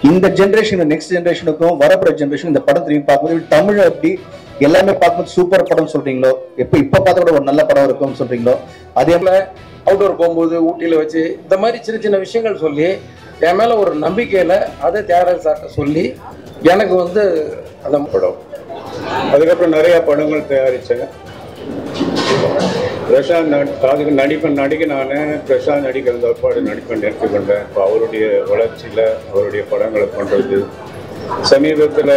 இந்த generation next ஜென்ரேஷனுக்கும் வரப்போற generation இந்த படம் திரும்பி பார்க்கும்போது தமிழ் எப்படி எல்லாமே பார்க்கும்போது சூப்பர் படம் சொல்றீங்களோ, இப்ப பார்த்தா கூட ஒரு நல்ல படம் இருக்கும்னு சொல்றீங்களோ, அதே போல அவுட்டோர் போகும்போது ஊட்டியில் வச்சு இந்த மாதிரி சின்ன சின்ன விஷயங்கள் சொல்லி என் மேலே ஒரு நம்பிக்கையில் அதை தியாகராஜ சார்ட்ட சொல்லி எனக்கு வந்து அந்த படம். அதுக்கப்புறம் நிறைய படங்கள் தயாரித்தேன். பிரசாந்த் அதுக்கு நடிக்க நான் பிரசாந்த் நடிக்கிற தற்பாடு நடிப்பேன் எடுத்துக்கொண்டேன். இப்போ அவருடைய வளர்ச்சியில் அவருடைய படங்களை பண்ணுறது சமீபத்தில்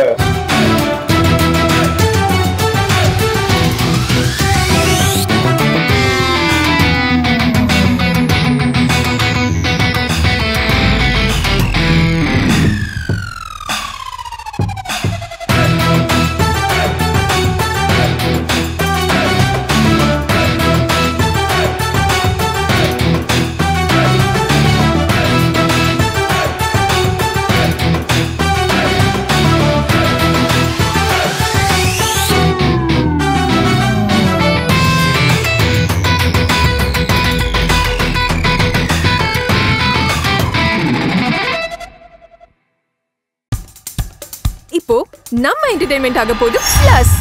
இப்போ நம்ம என்டர்டெயின்மெண்ட் ஆக போகுது பிளஸ்.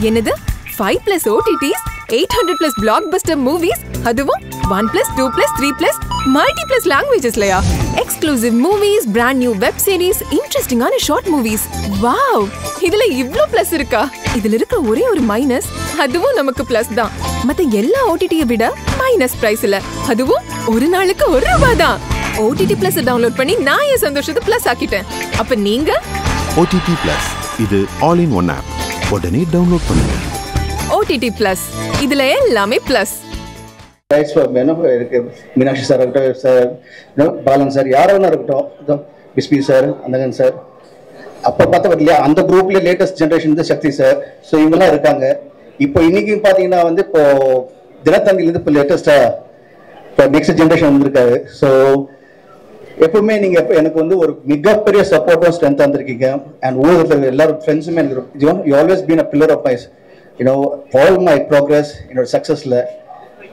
என்னது 5+ OTTs, 800+ பிளாக்பஸ்டர் மூவிஸ், அதுவும் 1+, 2+, 3+ மல்டி+ லாங்குவேஜஸ்லயா? Exclusive movies, brand new web series, இன்ட்ரெஸ்டிங்கான ஷார்ட் மூவிஸ். வாவ், இதுல இவ்ளோ பிளஸ் இருக்கா? இதுல இருக்க ஒரே ஒரு மைனஸ், அதுவும் நமக்கு பிளஸ் தான். மத்த எல்லா OTT-ய விட மைனஸ் பிரைஸ்ல, அதுவும் ஒரு நாளுக்கு ₹1 தான். OTT Plus டவுன்லோட் பண்ணி நான் என் சந்தோஷத்தை பிளஸ் ஆக்கிட்டேன். அப்ப நீங்க OTT Plus இது ஆல் இன் ஒன் ஆப். உடனே டவுன்லோட் பண்ணுங்க. OTT Plus இதுல எல்லாமே பிளஸ். இருக்கு மீனாட்சி சார் இருக்கட்டும், சார் பாலன் சார், யாராவது இருக்கட்டும், பிஸ்பி சார், அந்தகன் சார், அப்போ பார்த்தா இல்லையா அந்த குரூப்ல லேட்டஸ்ட் ஜென்ரேஷன் சக்தி சார். ஸோ இவங்கெல்லாம் இருக்காங்க. இப்போ இன்னைக்கு பார்த்தீங்கன்னா வந்து இப்போ தினத்தந்திலேருந்து இப்போ லேட்டஸ்டா இப்போ நெக்ஸ்ட் ஜென்ரேஷன் வந்திருக்காரு. ஸோ எப்பவுமே நீங்க எனக்கு வந்து ஒரு மிகப்பெரிய சப்போர்ட்டும் ஸ்ட்ரென்த் வந்திருக்கீங்க. அண்ட் ஊழல் எல்லாரும் ஃப்ரெண்ட்ஸுமே எனக்கு you always been a pillar of my all my progress, என்னோட சக்ஸஸ்ல.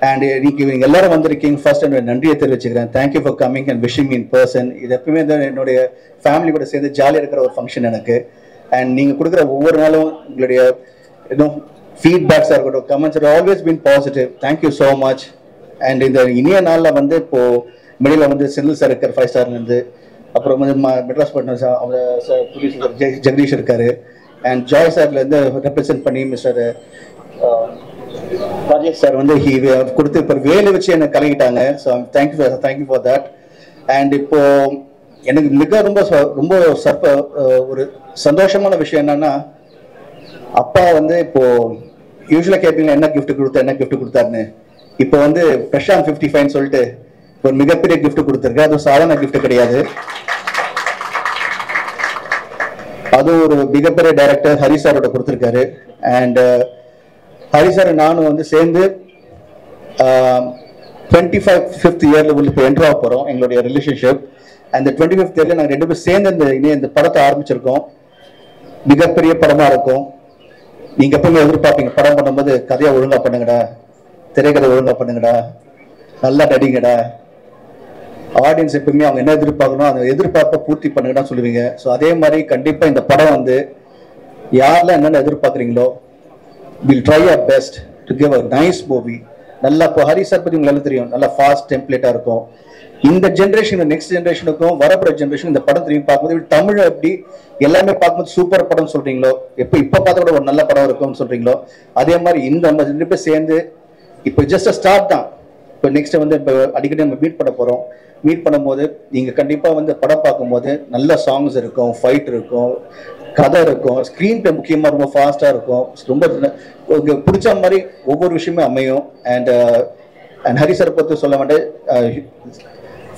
அண்ட் நீங்க எல்லாரும் வந்திருக்கீங்க. ஃபர்ஸ்ட் என்னோட நன்றியை தெரிவிச்சுக்கிறேன். Thank you for coming and wishing me in person. இது எப்பவுமே என்னுடைய ஃபேமிலி கூட சேர்ந்து ஜாலியாக இருக்கிற ஒரு ஃபங்க்ஷன் எனக்கு. அண்ட் நீங்க கொடுக்குற ஒவ்வொரு நாளும் உங்களுடைய ஃபீட்பேக்ஸாக இருக்கட்டும், comments are always been positive. Thank you so much. And இந்த இனிய நாளில் வந்து இப்போ மிடில் வந்து செந்தில் சார் இருக்கார் 5 ஸ்டார்லேருந்து, அப்புறம் வந்து மெட்ராஸ் பட்னர் சார், அவங்க சார் ப்ரொடியூசர் ஜெகதீஷ் இருக்காரு. அண்ட் ஜாய் சார்லேருந்து ரெப்ரசென்ட் பண்ணி மிஸ்டர் ராஜேஷ் சார் வந்து கொடுத்து இப்போ வேலை வச்சு எனக்கு கலங்கிட்டாங்க. So thank you for that. And இப்போ எனக்கு மிக ரொம்ப ஒரு சந்தோஷமான விஷயம் என்னன்னா, அப்பா வந்து இப்போ யூஸ்வலாக கேட்பீங்க என்ன கிஃப்ட் கொடுத்தாருன்னு. இப்போ வந்து பிரசாந்த் 55 சொல்லிட்டு ஒரு மிகப்பெரிய கிஃப்ட் கொடுத்துருக்கு. அது சாதாரண கிஃப்ட் கிடையாது. அது ஒரு மிகப்பெரிய டைரக்டர் ஹரி சாரோட கொடுத்துருக்காரு. அண்ட் ஹரி சார் நானும் வந்து சேர்ந்து 25th இயர்ல இப்போ என்ட்ரு ஆக போறோம் எங்களுடைய ரிலேஷன்ஷிப். அந்த 25th இயர்ல நாங்கள் 2 பேரும் சேர்ந்து இந்த படத்தை ஆரம்பிச்சிருக்கோம். மிகப்பெரிய படமா இருக்கும். நீங்க எப்பவுமே எதிர்பார்ப்பீங்க படம் பண்ணும்போது கதையை ஒழுங்கா பண்ணுங்கடா, திரைக்கதை ஒழுங்கா பண்ணுங்கடா, நல்லா நடிங்கடா. ஆடியன்ஸ் எப்பவுமே அவங்க என்ன எதிர்பார்க்கணும் அந்த எதிர்பார்ப்பை பூர்த்தி பண்ணுங்கடா சொல்லுவீங்க. ஸோ அதே மாதிரி கண்டிப்பா இந்த படம் வந்து யாரெல்லாம் என்னென்ன எதிர்பார்க்குறீங்களோ will try our best to give a nice movie. நல்லா இப்போ ஹரி சார் பற்றி உங்களுக்கு தெரியும், நல்லா ஃபாஸ்ட் டெம்ப்ளேட்டா இருக்கும். இந்த ஜென்ரேஷன் நெக்ஸ்ட் ஜென்ரேஷனுக்கும் வரப்போற ஜென்ரேஷன் இந்த படம் திரும்பி பார்க்கும்போது தமிழ் எப்படி எல்லாமே பார்க்கும்போது சூப்பர் படம் சொல்றீங்களோ, இப்போ பார்த்தா கூட ஒரு நல்ல படம் இருக்கும்னு சொல்றீங்களோ, அதே மாதிரி இந்த நம்ம 2 பேர் சேர்ந்து இப்போ ஜஸ்ட் ஸ்டார்ட் தான். இப்போ நெக்ஸ்ட் வந்து இப்போ அடிக்கடி நம்ம மீட் பண்ண போறோம். மீட் பண்ணும்போது நீங்க கண்டிப்பா வந்து படம் பார்க்கும்போது நல்ல சாங்ஸ் இருக்கும், ஃபைட் இருக்கும், கதை இருக்கும், ஸ்க்ரீன் பிளே முக்கியமா ரொம்ப ஃபாஸ்டா இருக்கும், ரொம்ப பிடிச்ச மாதிரி ஒவ்வொரு விஷயமே அமையும். அண்ட் ஹரி சார் பற்றி சொல்ல வேண்டிய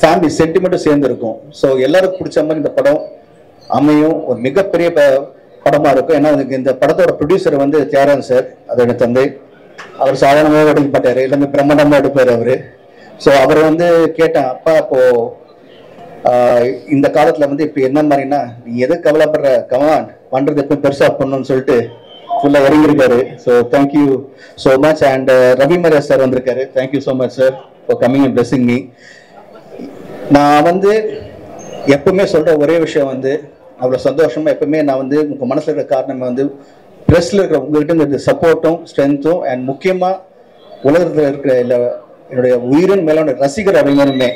ஃபேமிலி சென்டிமெண்ட்டும் சேர்ந்து இருக்கும். ஸோ எல்லாருக்கும் பிடிச்ச மாதிரி இந்த படம் அமையும். ஒரு மிகப்பெரிய படமா இருக்கும். ஏன்னா இந்த படத்தோட ப்ரொடியூசர் வந்து தியாகராஜ சார், அதோட தந்தை. அவர் சாதாரணமாக எடுக்க மாட்டாரு, எல்லாமே பிரம்மாண்டமா எடுப்பாரு அவரு. ஸோ அவர் வந்து கேட்டேன், அப்பா இப்போ இந்த காலத்துல வந்து இப்போ என்ன மாதிரின்னா நீ எது கவலைப்படுற, கமான் பண்றது எப்பவும் பெருசா பண்ணணும்னு சொல்லிட்டு ஃபுல்லா இறங்கியிருக்காரு. So thank you so much. And Ravi Maria sir வந்திருக்காரு. Thank you so much sir for coming and blessing me. நான் வந்து எப்பவுமே சொல்கிற ஒரே விஷயம் வந்து அவ்வளோ சந்தோஷமாக எப்பவுமே நான் வந்து உங்கள் மனசில் இருக்கிற காரணம் வந்து ப்ரெஸ்ஸில் இருக்கிற உங்கள்கிட்ட இந்த சப்போர்ட்டும் ஸ்ட்ரென்த்தும் அண்ட் முக்கியமாக உலகத்தில் இருக்கிற என்னுடைய உயிரின் மேலான ரசிகர் அறிஞருமே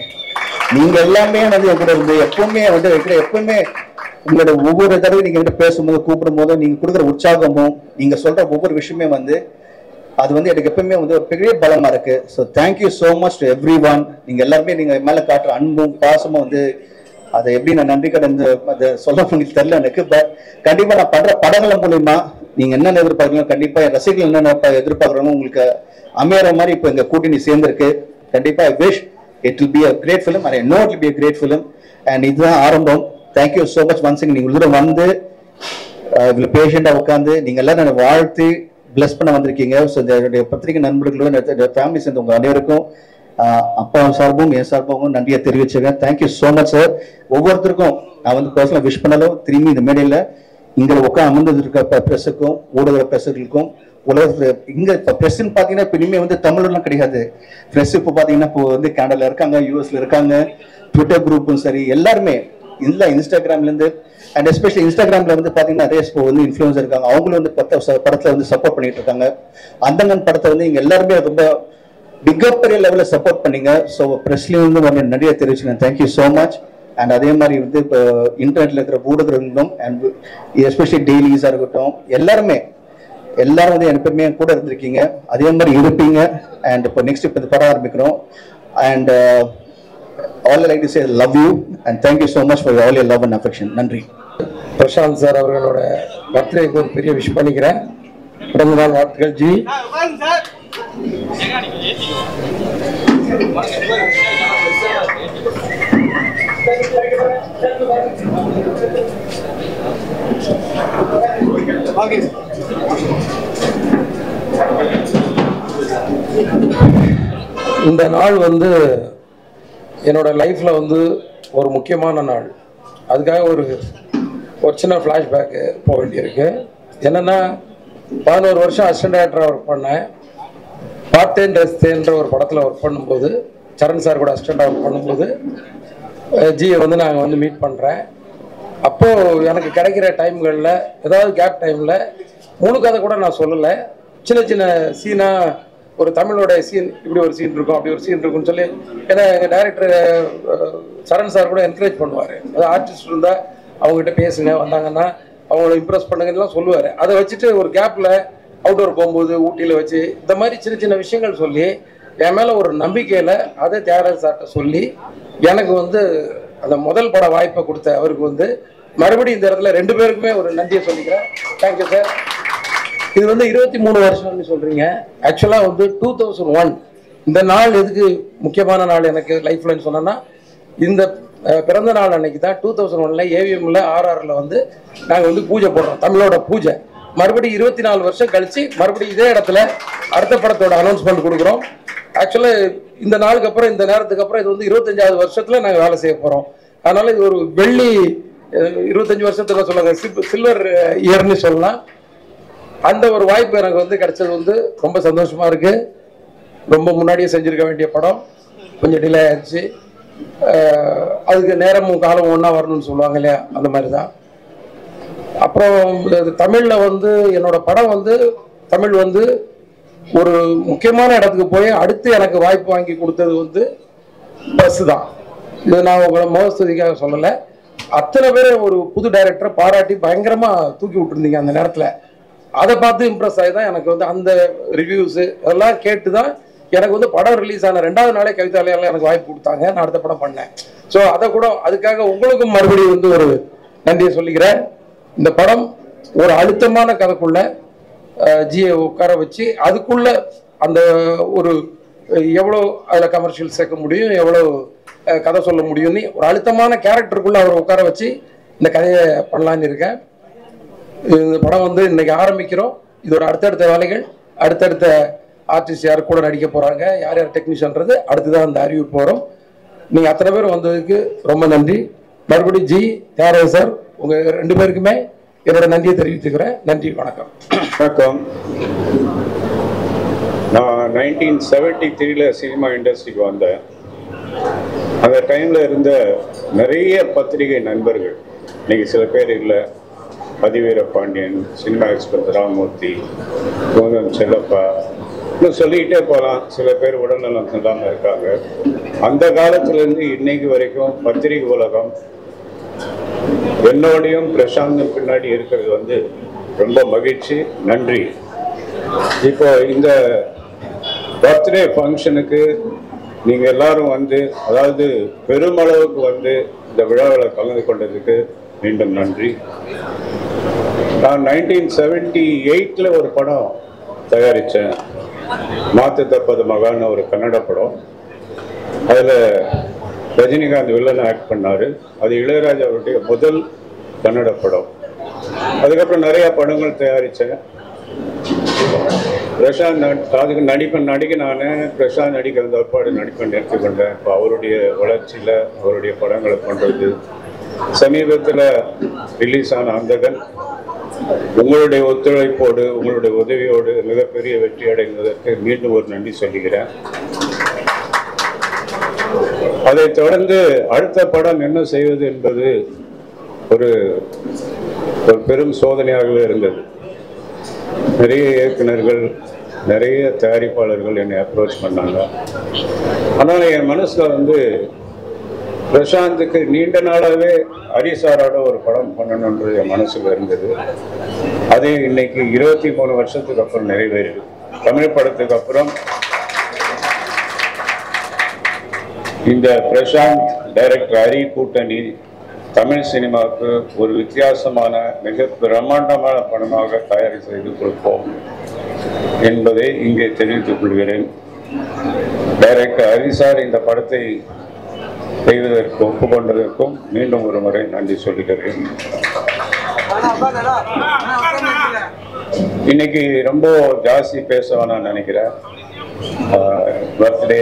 நீங்கள் எல்லாமே வந்து என் கூட இருந்து எப்பவுமே வந்து எப்பவுமே உங்களோட ஒவ்வொரு தடவை நீங்கள் கிட்ட பேசும்போது கூப்பிடும் போதும் நீங்கள் கொடுக்குற உற்சாகமும் நீங்கள் சொல்கிற ஒவ்வொரு விஷயமே வந்து அது வந்து எனக்கு எப்பவுமே வந்து ஒரு பெரிய பலமாக இருக்குது. So thank you so much to every one. நீங்கள் எல்லாருமே நீங்கள் மேலே காட்டுற அன்பும் பாசமும் வந்து அதை எப்படி நான் நன்றி கடன் அதை சொல்ல உங்களுக்கு தெரியல எனக்கு. பட் கண்டிப்பாக நான் படுற படங்கள் மூலிமா நீங்கள் என்னென்ன எதிர்பார்க்கணும், கண்டிப்பாக என் ரசிகர்கள் என்னென்ன எதிர்பார்க்குறோமோ உங்களுக்கு அமையிற மாதிரி இப்போ எங்கள் கூட்டணி சேர்ந்துருக்கு. கண்டிப்பாக I wish it will be a great film and I know it will be a great film. And இதுதான் ஆரம்பம். Thank you so much once. நீங்கள் இதில் வந்து இவ்வளோ பேஷண்டாக உட்காந்து நீங்கள் எல்லாம் என்னை வாழ்த்து பிளஸ் பண்ண வந்திருக்கீங்க. ஸோ என்னுடைய பத்திரிகை நண்பர்களும் ஃபேமிலி சேர்ந்து உங்கள் அனைவருக்கும் அப்பா சார்பும் என் சார்பாகவும் நன்றியை தெரிவிச்சுக்கிறேன். Thank you so much sir. ஒவ்வொருத்தருக்கும் நான் வந்து பர்சனலாக விஷ் பண்ணாலும் திரும்பி இந்த மேடையில் இங்கே உட்காந்து அமர்ந்து இருக்க ப்ரெஸ்ஸுக்கும் ஊடக ப்ரெஸ்ஸுகளுக்கும் உலகத்தில் இங்கே இப்போ ப்ரெஸ்ஸுன்னு பார்த்தீங்கன்னா இப்போ இனிமேல் வந்து தமிழ்லாம் கிடையாது. ப்ரெஸ் இப்போ பார்த்தீங்கன்னா இப்போ வந்து கனடாவில் இருக்காங்க, யூஎஸ்ல இருக்காங்க, ட்விட்டர் குரூப்பும் சரி எல்லாருமே இல்லை, இன்ஸ்டாகிராம்லேருந்து அண்ட் எஸ்பெஷலி இன்ஸ்டாகிராமில் வந்து பார்த்தீங்கன்னா நிறைய இப்போ வந்து இன்ஃப்ளூயன்சர் இருக்காங்க. அவங்களும் வந்து படத்தில் வந்து சப்போர்ட் பண்ணிட்டு இருக்காங்க. அந்தங்கன் படத்தை வந்து இங்கே எல்லாருமே ரொம்ப மிகப்பெரிய லெவலில் சப்போர்ட் பண்ணீங்க. ஸோ ப்ரெஸ்லேயும் வந்து நிறைய தெரிவிச்சுங்க. Thank you so much. அண்ட் அதே மாதிரி வந்து இப்போ இன்டர்நெட்டில் இருக்கிற ஊடகங்களும் அண்ட் எஸ்பெஷலி டெய்லிஸாக இருக்கட்டும் எல்லாரும் வந்து எப்பவுமே கூட இருந்திருக்கீங்க, அதே மாதிரி இருப்பீங்க. அண்ட் இப்போ நெக்ஸ்ட் இப்போ இந்த படம் ஆரம்பிக்கிறோம். And all I like to say is love you and thank you so much for all your love and affection. நன்றி. பிரசாந்த் சார் அவர்களோட பர்த்டேக்கு ஒரு பெரிய விஷ் பண்ணிக்கிறேன். பிறந்த நாள் வாழ்த்துக்கள் ஜி. இந்த நாள் வந்து என்னோட லைஃப்பில் வந்து ஒரு முக்கியமான நாள். அதுக்காக ஒரு சின்ன ஃப்ளாஷ்பேக்கு போக வேண்டியிருக்கு. என்னென்னா 11 வருஷம் அசிஸ்டன்ட் டைரக்டராக ஒர்க் பண்ணேன். பார்த்தேன் ரசித்தேன்ற ஒரு படத்தில் ஒர்க் பண்ணும்போது சரண் சார் கூட அசிஸ்டண்டாக ஒர்க் பண்ணும்போது ஜியை வந்து நாங்கள் வந்து மீட் பண்ணுறேன். அப்போது எனக்கு கிடைக்கிற டைம்களில் ஏதாவது கேப் டைமில் முழு கதை கூட நான் சொல்லலை, சின்ன சின்ன சீனாக ஒரு தமிழோட சீன் இப்படி ஒரு சீன் இருக்கும் அப்படி ஒரு சீன் இருக்குன்னு சொல்லி, ஏன்னா எங்கள் டைரக்டர் சரண் சார் கூட என்கரேஜ் பண்ணுவார். அது ஆர்டிஸ்ட் இருந்தால் அவங்ககிட்ட பேசுங்க, வந்தாங்கன்னா அவங்கள இம்ப்ரெஸ் பண்ணுங்கலாம் சொல்லுவார். அதை வச்சுட்டு ஒரு கேப்பில் அவுட்டோர் போகும்போது ஊட்டியில் வச்சு இந்த மாதிரி சின்ன சின்ன விஷயங்கள் சொல்லி என் மேலே ஒரு நம்பிக்கையில் அதை தியாகராஜ சார்கிட்ட சொல்லி எனக்கு வந்து அந்த முதல் பட வாய்ப்பை கொடுத்த அவருக்கு வந்து மறுபடியும் இந்த இடத்துல 2 பேருக்குமே ஒரு நன்றியை சொல்லிக்கிறேன். Thank you sir. இது வந்து 23 வருஷம்னு சொல்கிறீங்க. ஆக்சுவலாக வந்து 2001 இந்த நாள் எதுக்கு முக்கியமான நாள் எனக்கு லைஃப்லன்னு சொன்னேன்னா, இந்த பிறந்த நாள் அன்னைக்கு தான் 2001 ஏவிஎம்ல RRல வந்து நாங்கள் வந்து பூஜை போடுறோம், தமிழோட பூஜை. மறுபடியும் 24 வருஷம் கழிச்சு மறுபடியும் இதே இடத்துல அடுத்த படத்தோட அனௌன்ஸ்மெண்ட் கொடுக்குறோம். ஆக்சுவலாக இந்த நாளுக்கு அப்புறம் இந்த நேரத்துக்கு அப்புறம் இது வந்து 25வது வருஷத்தில் நாங்கள் வேலை செய்ய போகிறோம். அதனால இது ஒரு வெள்ளி 25 வருஷத்துல சொல்லுங்க சில்வர் இயர்னு சொல்லலாம். அந்த ஒரு வாய்ப்பு எனக்கு வந்து கிடைச்சது வந்து ரொம்ப சந்தோஷமா இருக்கு. ரொம்ப முன்னாடியே செஞ்சிருக்க வேண்டிய படம் கொஞ்சம் டிலே ஆயிடுச்சு. அதுக்கு நேரமும் காலமும் ஒன்றா வரணும்னு சொல்லுவாங்க இல்லையா, அந்த மாதிரி தான். அப்புறம் தமிழில் வந்து என்னோட படம் வந்து தமிழ் வந்து ஒரு முக்கியமான இடத்துக்கு போய் அடுத்து எனக்கு வாய்ப்பு வாங்கி கொடுத்தது வந்து பஸ் தான். இது நான் உங்களை மோகஸ்துதிக்காக சொல்லலை. அத்தனை பேர் ஒரு புது டைரக்டரை பாராட்டி பயங்கரமாக தூக்கி விட்டுருந்தீங்க அந்த நேரத்தில். அதை பார்த்து இம்ப்ரெஸ் ஆகி தான் எனக்கு வந்து அந்த ரிவ்யூஸு அதெல்லாம் கேட்டு தான் எனக்கு வந்து படம் ரிலீஸ் ஆன 2வது நாளே கவிதாலயம் எனக்கு வாய்ப்பு கொடுத்தாங்க. நான் அடுத்த படம் பண்ணேன். ஸோ அதை கூட அதுக்காக உங்களுக்கும் மறுபடியும் வந்து ஒரு நன்றியை சொல்லிக்கிறேன். இந்த படம் ஒரு அழுத்தமான கதைக்குள்ள ஜியை உட்கார வச்சு அதுக்குள்ள அந்த ஒரு எவ்வளோ அதில் கமர்ஷியல் சேர்க்க முடியும், எவ்வளோ கதை சொல்ல முடியும்னு ஒரு அழுத்தமான கேரக்டருக்குள்ள அவரை உட்கார வச்சு இந்த கதையை பண்ணலான்னு இருக்கேன். இந்த படம் வந்து இன்னைக்கு ஆரம்பிக்கிறோம். இதோட அடுத்தடுத்த வேலைகள், அடுத்தடுத்த ஆர்டிஸ்ட் யார் கூட நடிக்க போகிறாங்க, யார் யார் டெக்னீஷியன்றது அடுத்துதான் அந்த அறிவிப்பு போகிறோம். நீங்கள் அத்தனை பேர் வந்ததுக்கு ரொம்ப நன்றி. மறுபடியும் ஜி, தியாகராஜ சார், உங்கள் 2 பேருக்குமே என்னோட நன்றியை தெரிவித்துக்கிறேன். நன்றி, வணக்கம். வணக்கம். நான் 1973 சினிமா இண்டஸ்ட்ரிக்கு வந்தேன். அந்த டைமில் இருந்த நிறைய பத்திரிகை நண்பர்கள், இன்னைக்கு சில பேர் இல்லை, பதிவீர பாண்டியன், சினிமா எக்ஸ்பிரஸ் ராமமூர்த்தி, கோங்கம் செல்லப்பா, இன்னும் சொல்லிக்கிட்டே போகலாம். சில பேர் உடல்நலம் இல்லாமல் இருக்காங்க. அந்த காலத்திலேருந்து இன்னைக்கு வரைக்கும் பத்திரிகை உலகம் என்னோடையும் பிரசாந்த் பின்னாடி இருக்கிறது வந்து ரொம்ப மகிழ்ச்சி. நன்றி. இப்போ இந்த பர்த்டே ஃபங்க்ஷனுக்கு நீங்கள் எல்லாரும் வந்து, அதாவது பெருமளவுக்கு வந்து இந்த விழாவில் கலந்து கொண்டதுக்கு மீண்டும் நன்றி. நான் 1978 ஒரு படம் தயாரித்தேன், மாத்து தப்பது மகான்னு ஒரு கன்னட படம். அதில் ரஜினிகாந்த் வில்லன் ஆக்ட் பண்ணார். அது இளையராஜா அவருடைய முதல் கன்னட படம். அதுக்கப்புறம் நிறையா படங்கள் தயாரித்தேன். பிரசாந்த் அதுக்கு நடிக்க நான் பிரசாந்த் நடிக்கிற தற்பாடு நடிப்பேன் எடுத்துக்கொண்டேன். இப்போ அவருடைய வளர்ச்சியில் அவருடைய படங்களை பண்ணுறது, சமீபத்தில் ரிலீஸ் ஆன அந்தகன் உங்களுடைய ஒத்துழைப்போடு உங்களுடைய உதவியோடு மிகப்பெரிய வெற்றி அடைந்ததற்கு மீண்டும் ஒரு நன்றி சொல்லுகிறேன். அதை தொடர்ந்து அடுத்த படம் என்ன செய்வது என்பது ஒரு பெரும் சோதனையாகவே இருந்தது. நிறைய இயக்குநர்கள், நிறைய தயாரிப்பாளர்கள் என்னை அப்ரோச் பண்ணாங்க. ஆனால் என் மனசில் வந்து பிரசாந்துக்கு நீண்ட நாளாகவே ஹரிசாரோட ஒரு படம் பண்ணணுன்றது என் மனசில் இருந்தது. அது இன்னைக்கு 23 வருஷத்துக்கு அப்புறம் நிறைவேறுது. தமிழ் படத்துக்கு அப்புறம் இந்த பிரசாந்த் டைரக்டர் ஹரி கூட்டணி தமிழ் சினிமாவுக்கு ஒரு வித்தியாசமான மிக பிரம்மாண்டமான படமாக தயார் செய்து கொடுப்போம் என்பதை இங்கே தெரிவித்துக் கொள்கிறேன். டைரக்டர் ஹரி சார் இந்த படத்தை செய்வதற்கு ஒப்புக்கொண்டதற்கும் மீண்டும் ஒரு முறை நன்றி சொல்லுகிறேன். இன்னைக்கு ரொம்ப ஜாஸ்தி பேச வேணாம்னு நினைக்கிறேன். பர்த்டே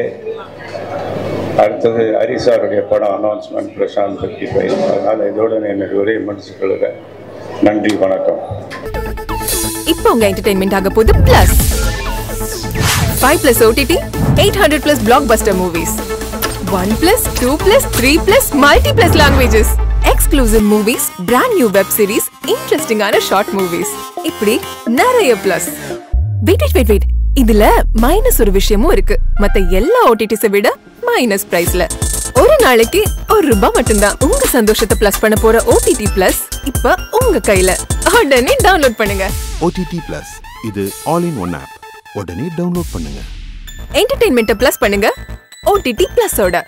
அடுத்தது ஹரி சாருடைய படம் அனௌன்ஸ்மெண்ட் பிரசாந்த் 55. அதனால இதோட என்னுடைய உரையை முடிச்சுக் கொள்கிறேன். நன்றி, வணக்கம். இப்போ உங்க என்டர்டெயின்மெண்ட் ஆக போகுது plus 5+ OTT, 800+ blockbuster movies, 1+, 2+, 3+, multiplex languages, exclusive movies, brand new web series, interesting ஆன short movies, இப்படி நிறைய பிளஸ். வெயிட் இதுல மைனஸ் ஒரு விஷயமும் இருக்கு. மத்த எல்லா OTTs விட மைனஸ் பிரைஸ்ல ஒரு நாளைக்கு ₹1 மட்டும்தான். உங்க சந்தோஷத்தை பிளஸ் பண்ண போற OTT பிளஸ் இப்ப உங்க கையில. உடனே டவுன்லோட் பண்ணுங்க. OTT Plus இது ஆல் இன் ஒன் ஆப். உடனே டவுன்லோட் பண்ணுங்க. என்டர்டெயின்மெண்ட்டை பிளஸ் பண்ணுங்க OTT பிளஸோட.